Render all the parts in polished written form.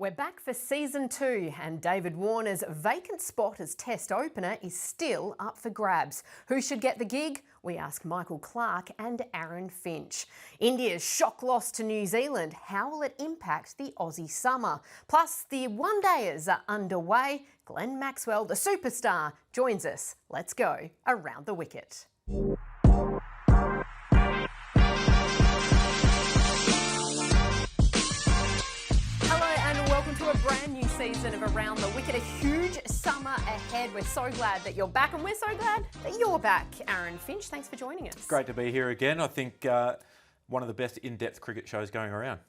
We're back for season 2 and David Warner's vacant spot as test opener is still up for grabs. Who should get the gig? We ask Michael Clarke and Aaron Finch. India's shock loss to New Zealand, how will it impact the Aussie Summer? Plus, the one-dayers are underway. Glenn Maxwell, the superstar, joins us. Let's go around the wicket. Welcome to a brand new season of Around the Wicket. A huge summer ahead. We're so glad that you're back, and we're so glad that you're back. Aaron Finch, thanks for joining us. It's great to be here again. I think one of the best in-depth cricket shows going around.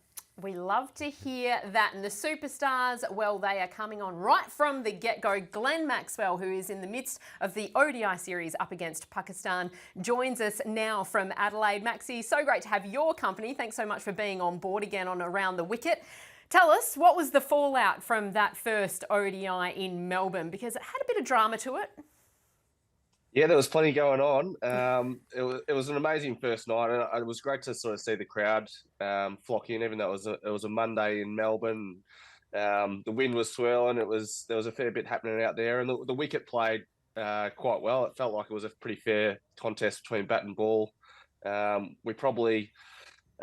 We love to hear that. And the superstars, well, they are coming on right from the get-go. Glenn Maxwell, who is in the midst of the ODI series up against Pakistan, joins us now from Adelaide. Maxie, so great to have your company. Thanks so much for being on board again on Around the Wicket. Tell us, what was the fallout from that first ODI in Melbourne? Because it had a bit of drama to it. Yeah, there was plenty going on. It was an amazing first night, and it was great to sort of see the crowd flock in, even though it was a Monday in Melbourne. The wind was swirling. There was a fair bit happening out there, and the wicket played quite well. It felt like it was a pretty fair contest between bat and ball. We probably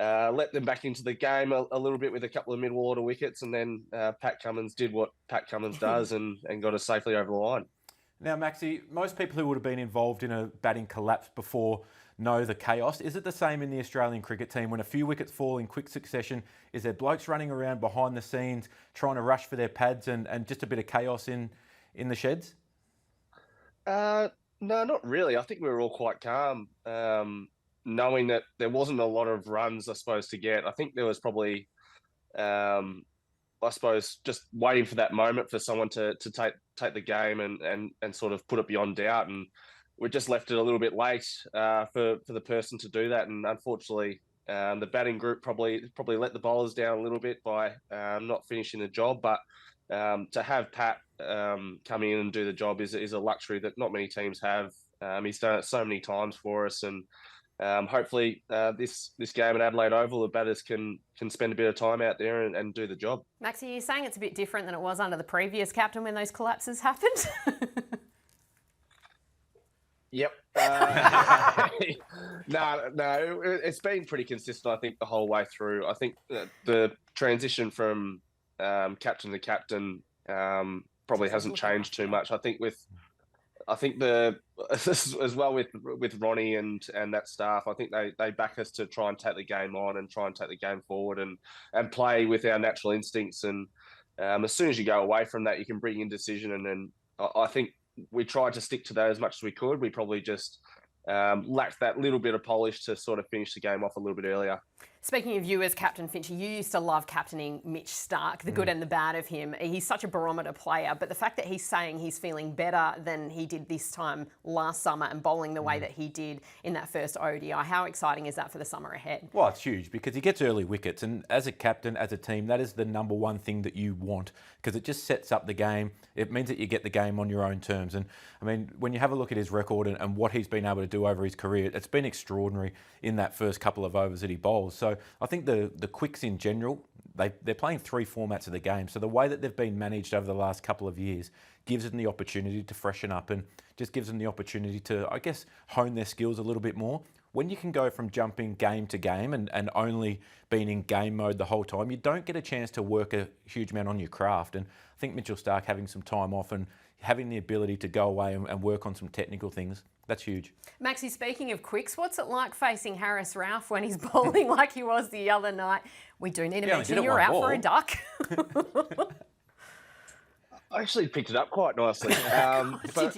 let them back into the game a little bit with a couple of middle order wickets, and then Pat Cummins did what Pat Cummins does and got us safely over the line. Now, Maxie, most people who would have been involved in a batting collapse before know the chaos. Is it the same in the Australian cricket team when a few wickets fall in quick succession? Is there blokes running around behind the scenes trying to rush for their pads and just a bit of chaos in the sheds? No, not really. I think we were all quite calm. Knowing that there wasn't a lot of runs, I suppose, to get. I think there was probably, I suppose, just waiting for that moment for someone to take the game and sort of put it beyond doubt. And we just left it a little bit late for the person to do that. And unfortunately, the batting group probably let the bowlers down a little bit by not finishing the job. But to have Pat come in and do the job is a luxury that not many teams have. He's done it so many times for us, and hopefully this game at Adelaide Oval, the batters can spend a bit of time out there and do the job. Maxie, you're saying it's a bit different than it was under the previous captain when those collapses happened? Yep. No, it's been pretty consistent, I think, the whole way through. I think the transition from captain to captain probably hasn't changed too much. I think as well with Ronnie and that staff, I think they back us to try and take the game on and try and take the game forward and play with our natural instincts. And as soon as you go away from that, you can bring in decision. And then I think we tried to stick to that as much as we could. We probably just lacked that little bit of polish to sort of finish the game off a little bit earlier. Speaking of you as captain, Finch, you used to love captaining Mitch Starc, the good and the bad of him. He's such a barometer player, but the fact that he's saying he's feeling better than he did this time last summer and bowling the way that he did in that first ODI, how exciting is that for the summer ahead? Well, it's huge because he gets early wickets, and as a captain, as a team, that is the number one thing that you want because it just sets up the game. It means that you get the game on your own terms. And I mean, when you have a look at his record and what he's been able to do over his career, it's been extraordinary in that first couple of overs that he bowls. So I think the quicks in general, they're playing 3 formats of the game. So the way that they've been managed over the last couple of years gives them the opportunity to freshen up and just gives them the opportunity to, I guess, hone their skills a little bit more. When you can go from jumping game to game and only being in game mode the whole time, you don't get a chance to work a huge amount on your craft. And I think Mitchell Starc having some time off and having the ability to go away and work on some technical things, that's huge. Maxie, speaking of quicks, what's it like facing Harris Ralph when he's bowling like he was the other night? We do need to mention you're out for a duck. I actually picked it up quite nicely. But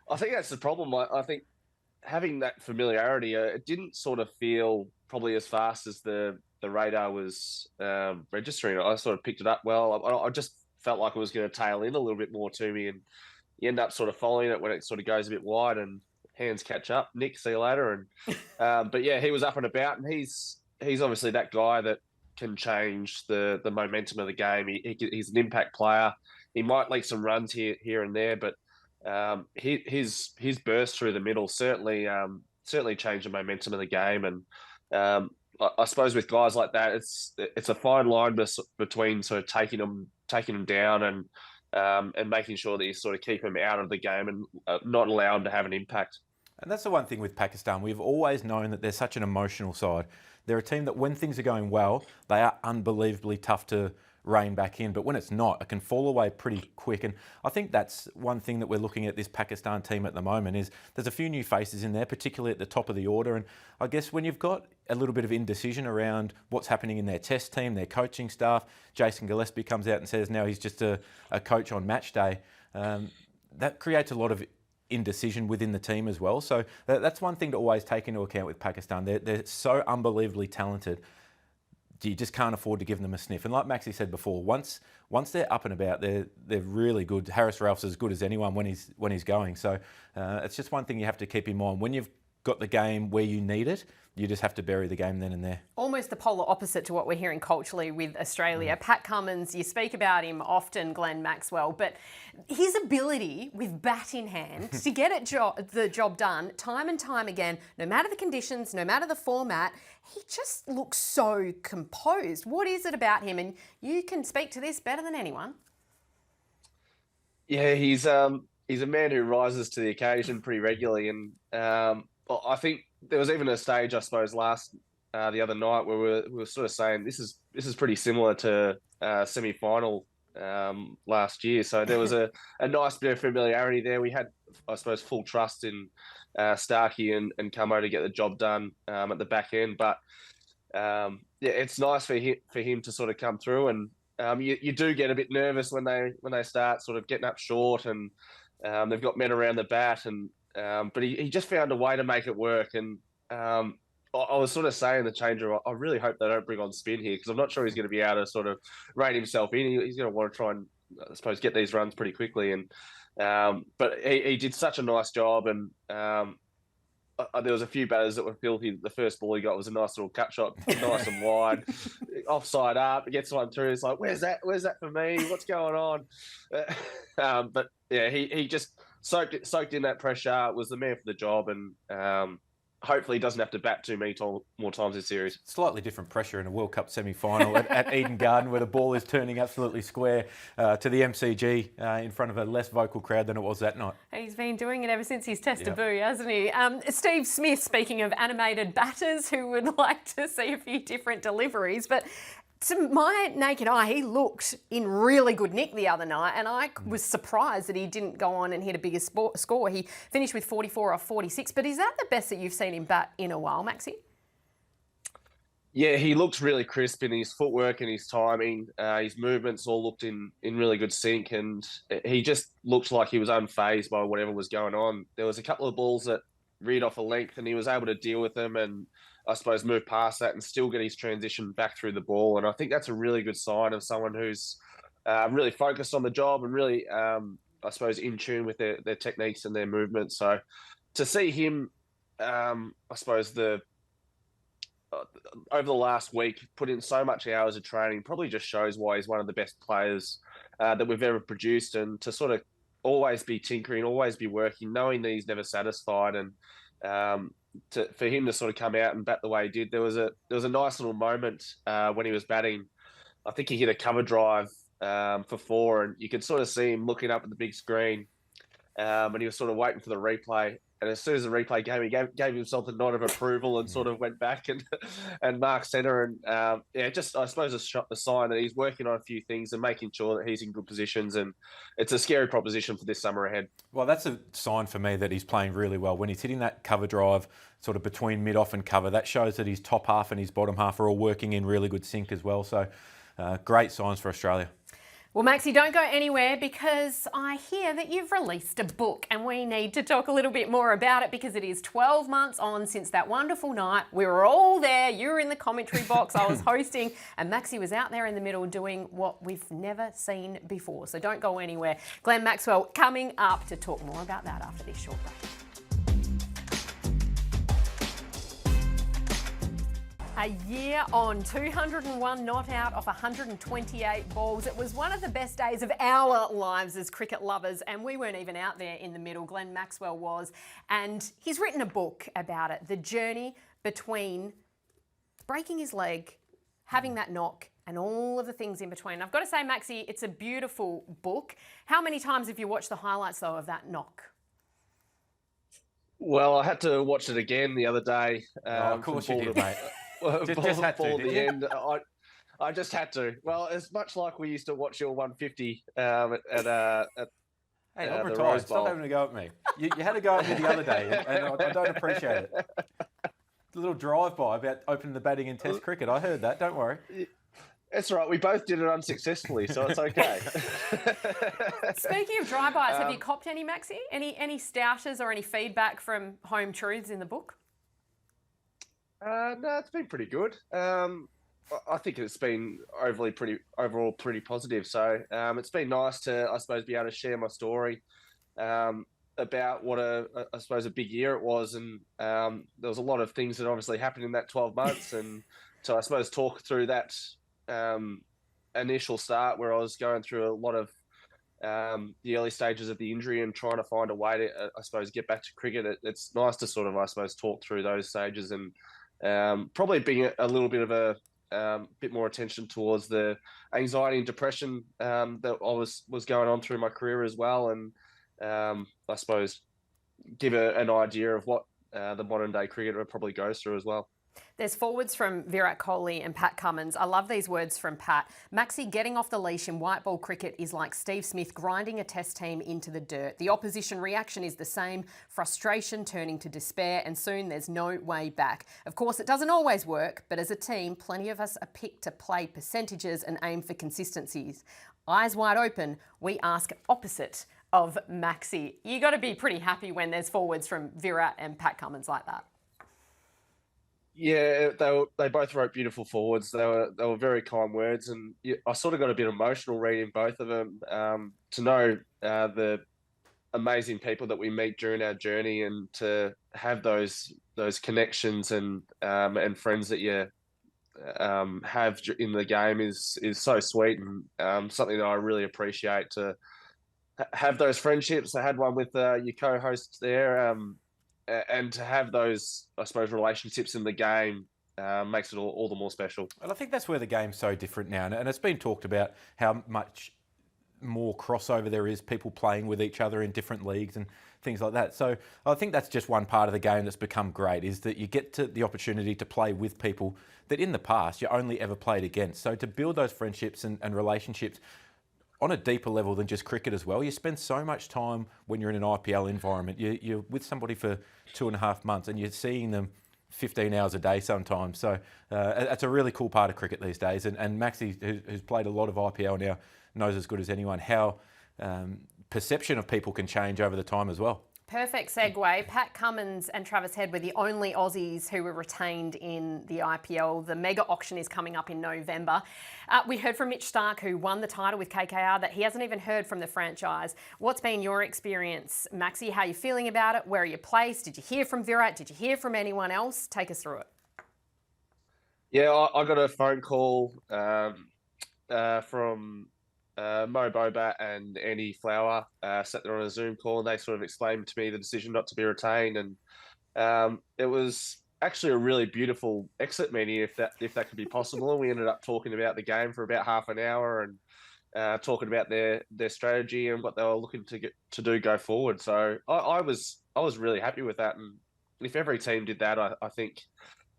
I think that's the problem. I think having that familiarity, it didn't sort of feel probably as fast as the radar was registering. I sort of picked it up well. I just felt like it was going to tail in a little bit more to me, and you end up sort of following it when it sort of goes a bit wide and hands catch up. Nick, see you later. And but yeah, he was up and about, and he's obviously that guy that can change the momentum of the game. He's an impact player. He might leak some runs here and there, but his burst through the middle certainly changed the momentum of the game. And I suppose with guys like that, it's a fine line between sort of taking them down and making sure that you sort of keep them out of the game and not allow them to have an impact. And that's the one thing with Pakistan. We've always known that there's such an emotional side. They're a team that when things are going well, they are unbelievably tough to rein back in. But when it's not, it can fall away pretty quick. And I think that's one thing that we're looking at this Pakistan team at the moment is there's a few new faces in there, particularly at the top of the order. And I guess when you've got a little bit of indecision around what's happening in their test team, their coaching staff, Jason Gillespie comes out and says now he's just a coach on match day. That creates a lot of indecision within the team as well. So that's one thing to always take into account with Pakistan. They're so unbelievably talented. You just can't afford to give them a sniff. And like Maxie said before, once they're up and about, they're really good. Harris Ralph's as good as anyone when he's going. So it's just one thing you have to keep in mind. When you've got the game where you need it, you just have to bury the game then and there. Almost the polar opposite to what we're hearing culturally with Australia. Pat Cummins, you speak about him often, Glenn Maxwell, but his ability with bat in hand to get the job done time and time again, no matter the conditions, no matter the format, he just looks so composed. What is it about him? And you can speak to this better than anyone. Yeah, he's a man who rises to the occasion pretty regularly, and I think there was even a stage, I suppose, the other night where we were sort of saying this is pretty similar to semi-final last year. So there was a nice bit of familiarity there. We had, I suppose, full trust in Starkey and Cummo to get the job done at the back end. But yeah, it's nice for him to sort of come through, and you do get a bit nervous when they start sort of getting up short, and they've got men around the bat, and but he just found a way to make it work. And I was sort of saying the changer, I really hope they don't bring on spin here, because I'm not sure he's going to be able to sort of rein himself in. He's going to want to try and, I suppose, get these runs pretty quickly. And but he did such a nice job. And there was a few batters that were filthy. The first ball he got was a nice little cut shot, nice and wide, offside up. It gets one through. It's like, where's that for me? What's going on? But yeah, he just soaked in that pressure, was the man for the job, and hopefully he doesn't have to bat too many more times this series. Slightly different pressure in a World Cup semi-final at Eden Garden, where the ball is turning absolutely square to the MCG in front of a less vocal crowd than it was that night. He's been doing it ever since his test debut, hasn't he? Steve Smith, speaking of animated batters who would like to see a few different deliveries, but to my naked eye, he looked in really good nick the other night, and I was surprised that he didn't go on and hit a bigger score. He finished with 44 off 46, but is that the best that you've seen him bat in a while, Maxie? Yeah, he looked really crisp in his footwork and his timing. His movements all looked in really good sync, and he just looked like he was unfazed by whatever was going on. There was a couple of balls that reared off a length, and he was able to deal with them and, I suppose, move past that and still get his transition back through the ball. And I think that's a really good sign of someone who's really focused on the job and really, I suppose, in tune with their techniques and their movements. So to see him, I suppose, over the last week, put in so much hours of training probably just shows why he's one of the best players that we've ever produced. And to sort of always be tinkering, always be working, knowing that he's never satisfied, and for him to sort of come out and bat the way he did, there was a nice little moment when he was batting. I think he hit a cover drive for 4, and you could sort of see him looking up at the big screen, and he was sort of waiting for the replay. And as soon as the replay came, he gave himself a nod of approval and sort of went back and marked centre. And just, I suppose, a sign that he's working on a few things and making sure that he's in good positions. And it's a scary proposition for this summer ahead. Well, that's a sign for me that he's playing really well. When he's hitting that cover drive sort of between mid-off and cover, that shows that his top half and his bottom half are all working in really good sync as well. So great signs for Australia. Well, Maxie, don't go anywhere, because I hear that you've released a book and we need to talk a little bit more about it, because it is 12 months on since that wonderful night. We were all there. You were in the commentary box. I was hosting, and Maxie was out there in the middle doing what we've never seen before. So don't go anywhere. Glenn Maxwell coming up to talk more about that after this short break. A year on, 201 not out off 128 balls. It was one of the best days of our lives as cricket lovers, and we weren't even out there in the middle. Glenn Maxwell was, and he's written a book about it, the journey between breaking his leg, having that knock, and all of the things in between. I've got to say, Maxie, it's a beautiful book. How many times have you watched the highlights, though, of that knock? Well, I had to watch it again the other day. Of course you did, mate. Just had to, ball did the you? end. I just had to. Well, it's much like we used to watch your 150 at Hey, I'm the retired. Rose Stop Bowl. having a go at me. You had a go at me the other day, and I don't appreciate it. A little drive-by about opening the batting in Test cricket. I heard that. Don't worry. That's right. We both did it unsuccessfully, so it's okay. Speaking of drive-bys, have you copped any, Maxie? Any stouters or any feedback from home truths in the book? No, it's been pretty good. I think it's been overall pretty positive. So it's been nice to, I suppose, be able to share my story about what I suppose a big year it was, and there was a lot of things that obviously happened in that 12 months, and so I suppose talk through that initial start where I was going through a lot of the early stages of the injury and trying to find a way to, I suppose, get back to cricket. It's nice to sort of, I suppose, talk through those stages and probably being a little bit of a bit more attention towards the anxiety and depression that I was going on through my career as well, and I suppose give an idea of what the modern day cricketer probably goes through as well. There's forwards from Virat Kohli and Pat Cummins. I love these words from Pat. Maxie, getting off the leash in white ball cricket is like Steve Smith grinding a test team into the dirt. The opposition reaction is the same, frustration turning to despair, and soon there's no way back. Of course, it doesn't always work, but as a team, plenty of us are picked to play percentages and aim for consistencies. Eyes wide open, we ask opposite of Maxie. You got to be pretty happy when there's forwards from Virat and Pat Cummins like that. Yeah, they both wrote beautiful forwards. They were very kind words, and I sort of got a bit emotional reading both of them. To know the amazing people that we meet during our journey, and to have those connections and friends that you have in the game is so sweet, and something that I really appreciate to have those friendships. I had one with your co-hosts there. And to have those, I suppose, relationships in the game makes it all the more special. And I think that's where the game's so different now. And it's been talked about how much more crossover there is, people playing with each other in different leagues and things like that. So I think that's just one part of the game that's become great, is that you get the opportunity to play with people that in the past you only ever played against. So to build those friendships and relationships on a deeper level than just cricket as well. You spend so much time when you're in an IPL environment. You're with somebody for 2.5 months and you're seeing them 15 hours a day sometimes. So that's a really cool part of cricket these days. And Maxie, who's played a lot of IPL now, knows as good as anyone how perception of people can change over the time as well. Perfect segue. Pat Cummins and Travis Head were the only Aussies who were retained in the IPL. The mega auction is coming up in November. We heard from Mitch Starc, who won the title with KKR, that he hasn't even heard from the franchise. What's been your experience, Maxie? How are you feeling about it? Where are you placed? Did you hear from Virat? Did you hear from anyone else? Take us through it. Yeah, I got a phone call from Mo Bobat and Andy Flower. Sat there on a Zoom call, and they sort of explained to me the decision not to be retained. And it was actually a really beautiful exit meeting, if that could be possible. And we ended up talking about the game for about half an hour and talking about their strategy and what they were looking to do go forward. So I was really happy with that. And if every team did that, I think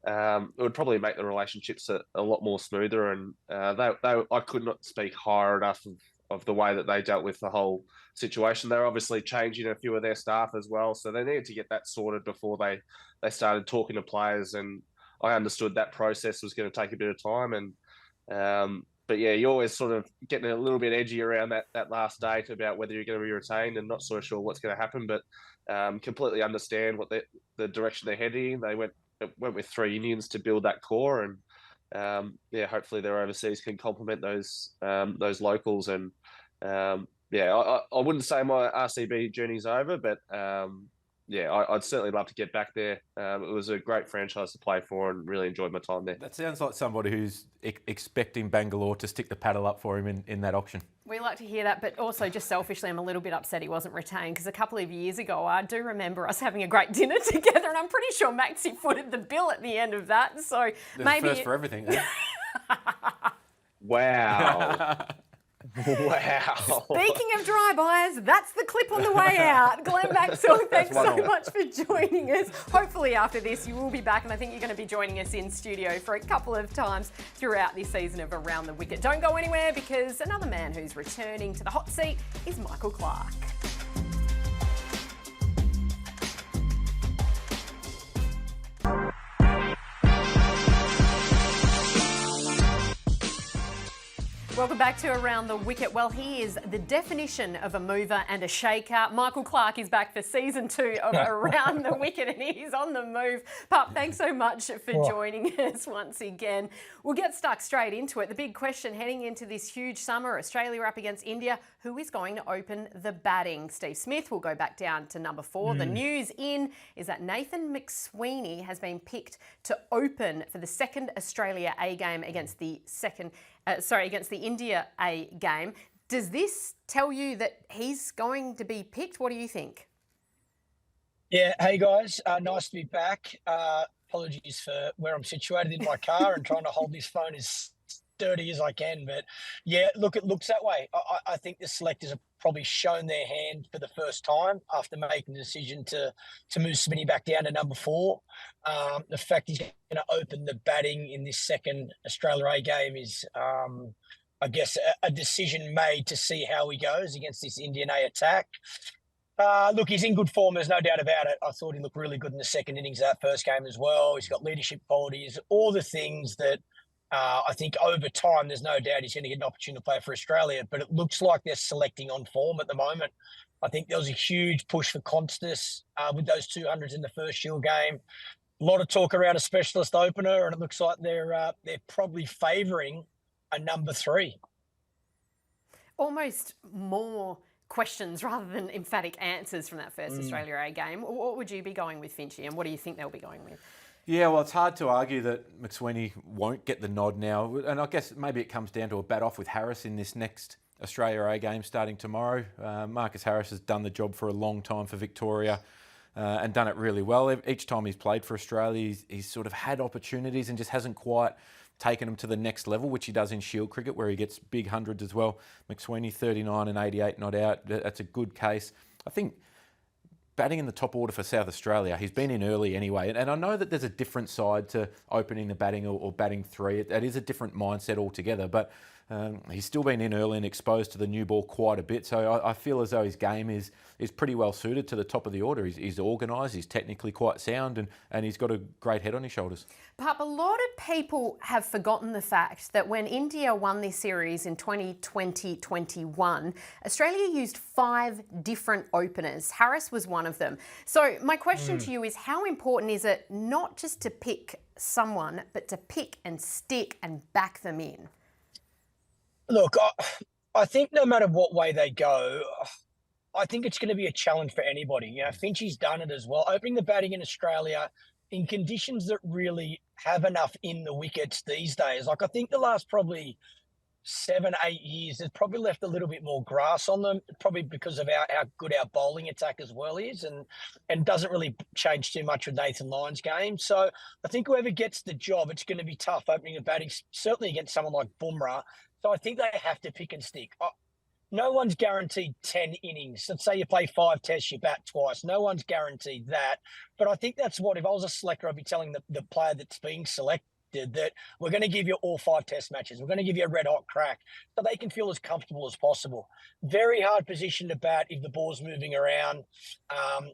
it would probably make the relationships a lot more smoother. And I could not speak higher enough of the way that they dealt with the whole situation. They're obviously changing a few of their staff as well, so they needed to get that sorted before they started talking to players. And I understood that process was going to take a bit of time. And but yeah, you're always sort of getting a little bit edgy around that last date about whether you're going to be retained and not so sure what's going to happen. But completely understand what the direction they're heading. They went with 3 Indians to build that core, and yeah, hopefully their overseas can complement those locals. And yeah, I wouldn't say my RCB journey's over, but I'd certainly love to get back there. It was a great franchise to play for and really enjoyed my time there. That sounds like somebody who's expecting Bangalore to stick the paddle up for him in that auction. We like to hear that, but also just selfishly, I'm a little bit upset he wasn't retained because a couple of years ago, I do remember us having a great dinner together, and I'm pretty sure Maxie footed the bill at the end of that. So There's maybe first for everything. Eh? Wow. Wow. Speaking of dry buyers, that's the clip on the way out. Glenn Maxwell, thanks so much for joining us. Hopefully after this you will be back, and I think you're going to be joining us in studio for a couple of times throughout this season of Around the Wicket. Don't go anywhere, because another man who's returning to the hot seat is Michael Clarke. Welcome back to Around the Wicket. Well, he is the definition of a mover and a shaker. Michael Clarke is back for season 2 of Around the Wicket, and he's on the move. Pup, thanks so much for joining us once again. We'll get stuck straight into it. The big question heading into this huge summer, Australia up against India, who is going to open the batting? Steve Smith will go back down to number 4. The news in is that Nathan McSweeney has been picked to open for the second Australia A game against the against the India A game. Does this tell you that he's going to be picked? What do you think? Yeah, hey guys, nice to be back. Apologies for where I'm situated in my car and trying to hold this phone as sturdy as I can. But yeah, look, it looks that way. I think the selectors have probably shown their hand for the first time after making the decision to move Smitty back down to number 4. The fact he's going to open the batting in this second Australia A game is, I guess, a decision made to see how he goes against this Indian A attack. Look, he's in good form, there's no doubt about it. I thought he looked really good in the second innings of that first game as well. He's got leadership qualities, all the things that I think over time, there's no doubt he's going to get an opportunity to play for Australia, but it looks like they're selecting on form at the moment. I think there was a huge push for Constance with those 200s in the first Shield game. A lot of talk around a specialist opener, and it looks like they're probably favouring a number 3. Almost more questions rather than emphatic answers from that first Australia A game. What would you be going with, Finchy, and what do you think they'll be going with? Yeah, well, it's hard to argue that McSweeney won't get the nod now. And I guess maybe it comes down to a bat off with Harris in this next Australia A game starting tomorrow. Marcus Harris has done the job for a long time for Victoria and done it really well. Each time he's played for Australia, he's sort of had opportunities and just hasn't quite taken them to the next level, which he does in Shield cricket, where he gets big hundreds as well. McSweeney, 39 and 88 not out. That's a good case. I think batting in the top order for South Australia, he's been in early anyway. And I know that there's a different side to opening the batting or batting 3. That is a different mindset altogether. But he's still been in early and exposed to the new ball quite a bit. So I feel as though his game is pretty well suited to the top of the order. He's organised, he's technically quite sound, and he's got a great head on his shoulders. Pup, a lot of people have forgotten the fact that when India won this series in 2020-21, Australia used 5 different openers. Harris was one of them. So my question to you is, how important is it not just to pick someone, but to pick and stick and back them in? Look, I think no matter what way they go, I think it's going to be a challenge for anybody. You know, Finchie's done it as well. Opening the batting in Australia in conditions that really have enough in the wickets these days. Like, I think the last probably 7-8 years, has probably left a little bit more grass on them, probably because of how good our bowling attack as well is, and doesn't really change too much with Nathan Lyon's game. So I think whoever gets the job, it's going to be tough opening the batting, certainly against someone like Bumrah. So I think they have to pick and stick. No one's guaranteed 10 innings. Let's say you play 5 tests, you bat twice. No one's guaranteed that. But I think that's what, if I was a selector, I'd be telling the player that's being selected that we're going to give you all 5 test matches. We're going to give you a red hot crack so they can feel as comfortable as possible. Very hard position to bat if the ball's moving around. I'm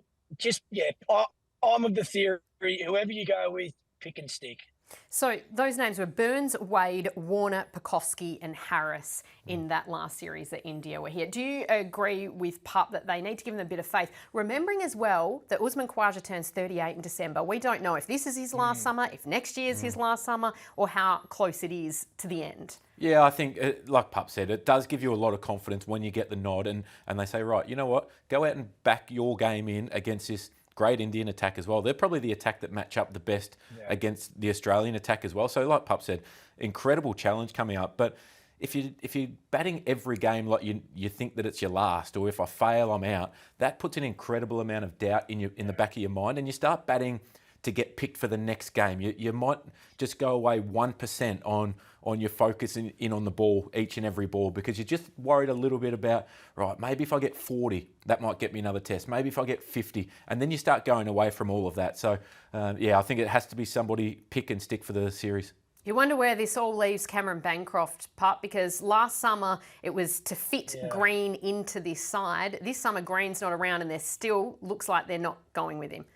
of the theory, whoever you go with, pick and stick. So those names were Burns, Wade, Warner, Pucovski and Harris in that last series that India were here. Do you agree with Pup that they need to give them a bit of faith? Remembering as well that Usman Khawaja turns 38 in December. We don't know if this is his last summer, if next year's his last summer, or how close it is to the end. Yeah, I think, like Pup said, it does give you a lot of confidence when you get the nod and they say, right, you know what, go out and back your game in against this great Indian attack as well. They're probably the attack that match up the best against the Australian attack as well. So like Pup said, incredible challenge coming up. But if you're batting every game like you think that it's your last, or if I fail, I'm out, that puts an incredible amount of doubt in the back of your mind, and you start batting to get picked for the next game. You might just go away 1% on your focus in on the ball, each and every ball, because you're just worried a little bit about, right, maybe if I get 40, that might get me another test. Maybe if I get 50, and then you start going away from all of that. So, I think it has to be somebody pick and stick for the series. You wonder where this all leaves Cameron Bancroft, Pup, because last summer it was to fit Green into this side. This summer Green's not around and there still looks like they're not going with him.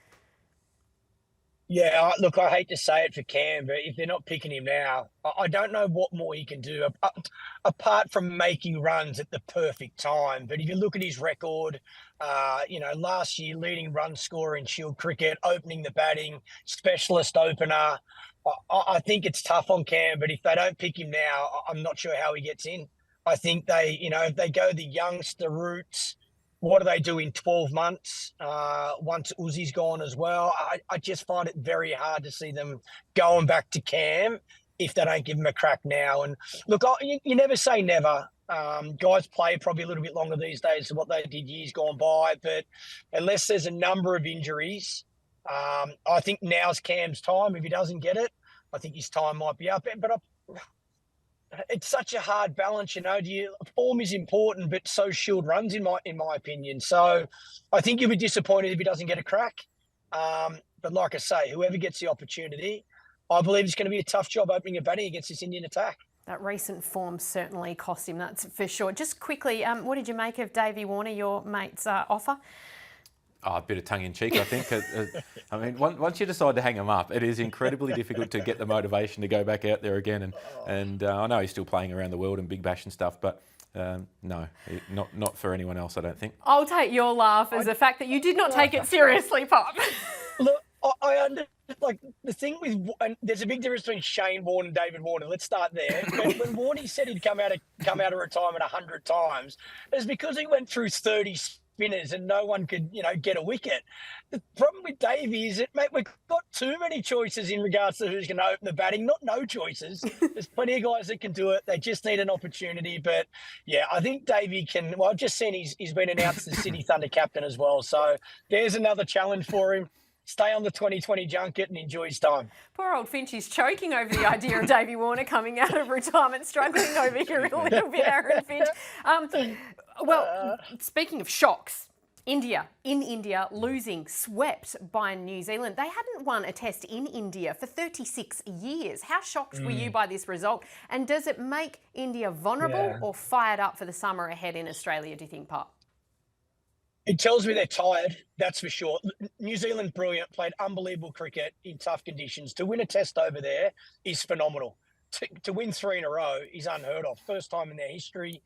Yeah, look, I hate to say it for Cam, but if they're not picking him now, I don't know what more he can do apart from making runs at the perfect time. But if you look at his record, last year leading run scorer in Shield cricket, opening the batting, specialist opener, I think it's tough on Cam. But if they don't pick him now, I'm not sure how he gets in. I think if they go the youngster routes, what do they do in 12 months once Uzi's gone as well? I just find it very hard to see them going back to Cam if they don't give him a crack now. And look, you never say never. Guys play probably a little bit longer these days than what they did years gone by. But unless there's a number of injuries, I think now's Cam's time. If he doesn't get it, I think his time might be up. But it's such a hard balance, form is important, but so Shield runs in my opinion. So I think you'll be disappointed if he doesn't get a crack. But like I say, whoever gets the opportunity, I believe it's going to be a tough job opening a batting against this Indian attack. That recent form certainly cost him, that's for sure. Just quickly, what did you make of Davey Warner, your mate's offer? Oh, a bit of tongue-in-cheek, I think. I mean, once you decide to hang him up, it is incredibly difficult to get the motivation to go back out there again. And I know he's still playing around the world and Big Bash and stuff, but no, not for anyone else, I don't think. I'll take your laugh as the fact that you did not take it seriously, Pop. Look, the thing with, and there's a big difference between Shane Warne and David Warner. Let's start there. When Warney said he'd come out of retirement 100 times, it's because he went through 30 spinners and no one could, get a wicket. The problem with Davey is mate, we've got too many choices in regards to who's going to open the batting. Not no choices. There's plenty of guys that can do it. They just need an opportunity. But yeah, I think Davey can. Well, I've just seen he's been announced as City Thunder captain as well. So there's another challenge for him. Stay on the 2020 junket and enjoy his time. Poor old Finch is choking over the idea of Davey Warner coming out of retirement, struggling over here a little bit, Aaron Finch. Speaking of shocks, India losing, swept by New Zealand. They hadn't won a test in India for 36 years. How shocked were you by this result? And does it make India vulnerable or fired up for the summer ahead in Australia, do you think, Pop? It tells me they're tired, that's for sure. New Zealand, brilliant, played unbelievable cricket in tough conditions. To win a test over there is phenomenal. To win 3 in a row is unheard of. First time in their history.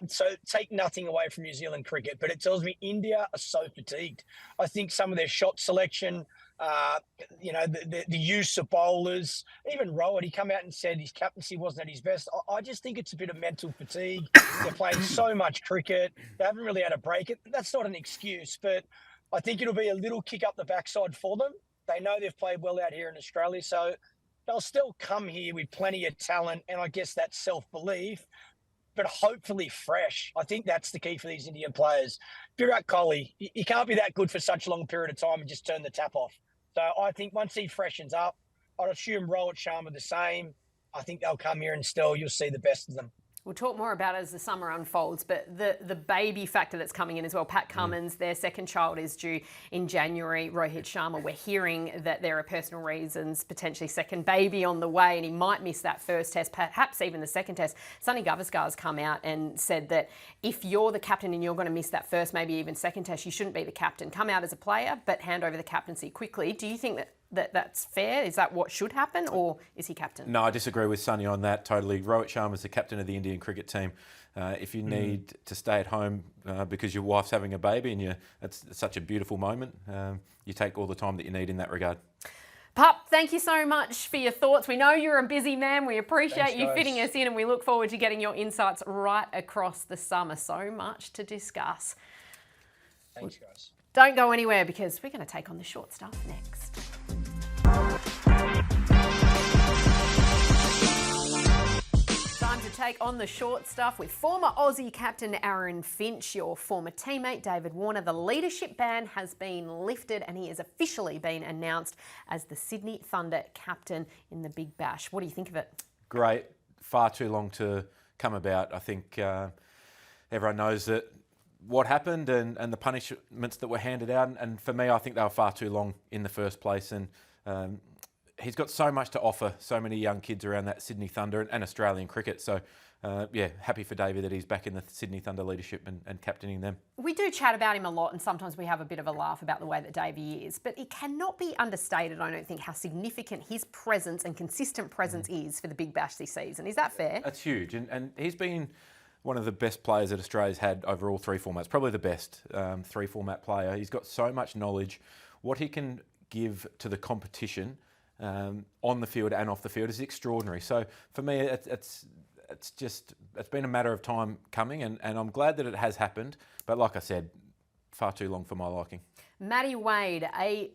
So take nothing away from New Zealand cricket, but it tells me India are so fatigued. I think some of their shot selection, the use of bowlers, even Rowett, he come out and said his captaincy wasn't at his best. I just think it's a bit of mental fatigue. They're playing so much cricket. They haven't really had a break. That's not an excuse, but I think it'll be a little kick up the backside for them. They know they've played well out here in Australia, so they'll still come here with plenty of talent, and I guess that's self-belief, but hopefully fresh. I think that's the key for these Indian players. Virat Kohli, he can't be that good for such a long period of time and just turn the tap off. So I think once he freshens up, I'd assume Rohit Sharma the same. I think they'll come here and still you'll see the best of them. We'll talk more about it as the summer unfolds, but the baby factor that's coming in as well. Pat Cummins, their second child is due in January. Rohit Sharma, we're hearing that there are personal reasons, potentially second baby on the way, and he might miss that first test, perhaps even the second test. Sunny Gavaskar's come out and said that if you're the captain and you're going to miss that first, maybe even second test, you shouldn't be the captain. Come out as a player, but hand over the captaincy quickly. Do you think that's fair? Is that what should happen, or is he captain? No, I disagree with Sunny on that totally. Rohit Sharma is the captain of the Indian cricket team. If you need to stay at home because your wife's having a baby and it's such a beautiful moment, you take all the time that you need in that regard. Pup, thank you so much for your thoughts. We know you're a busy man. We appreciate you fitting us in, and we look forward to getting your insights right across the summer. So much to discuss. Thanks, guys. Don't go anywhere because we're going to take on the short stuff next. Time to take on the short stuff with former Aussie captain Aaron Finch, your former teammate David Warner. The leadership ban has been lifted and he has officially been announced as the Sydney Thunder captain in the Big Bash. What do you think of it? Great. Far too long to come about. I think everyone knows that what happened and the punishments that were handed out. And for me, I think they were far too long in the first place. And he's got so much to offer, so many young kids around that Sydney Thunder and Australian cricket. So, yeah, happy for David that he's back in the Sydney Thunder leadership and captaining them. We do chat about him a lot and sometimes we have a bit of a laugh about the way that Davey is, but it cannot be understated, I don't think, how significant his presence and consistent presence is for the Big Bash this season. Is that fair? That's huge. And he's been one of the best players that Australia's had over all three formats, probably the best three-format player. He's got so much knowledge. What he can give to the competition on the field and off the field is extraordinary. So for me, it's been a matter of time coming, and I'm glad that it has happened. But like I said, far too long for my liking. Matty Wade, a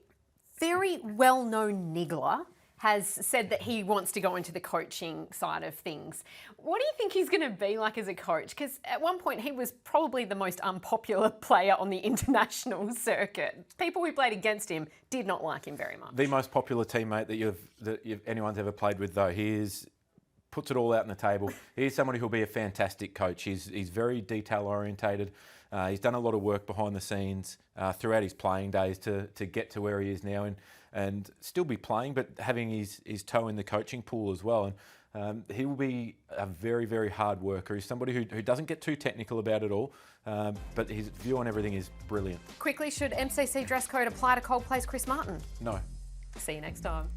very well-known niggler, has said that he wants to go into the coaching side of things. What do you think he's going to be like as a coach? Because at one point he was probably the most unpopular player on the international circuit. People who played against him did not like him very much. The most popular teammate that anyone's ever played with, though. Puts it all out on the table. He's somebody who'll be a fantastic coach. He's very detail orientated. He's done a lot of work behind the scenes throughout his playing days to get to where he is now and still be playing, but having his toe in the coaching pool as well. And he will be a very, very hard worker. He's somebody who doesn't get too technical about it all, but his view on everything is brilliant. Quickly, should MCC dress code apply to Coldplay's Chris Martin? No. See you next time.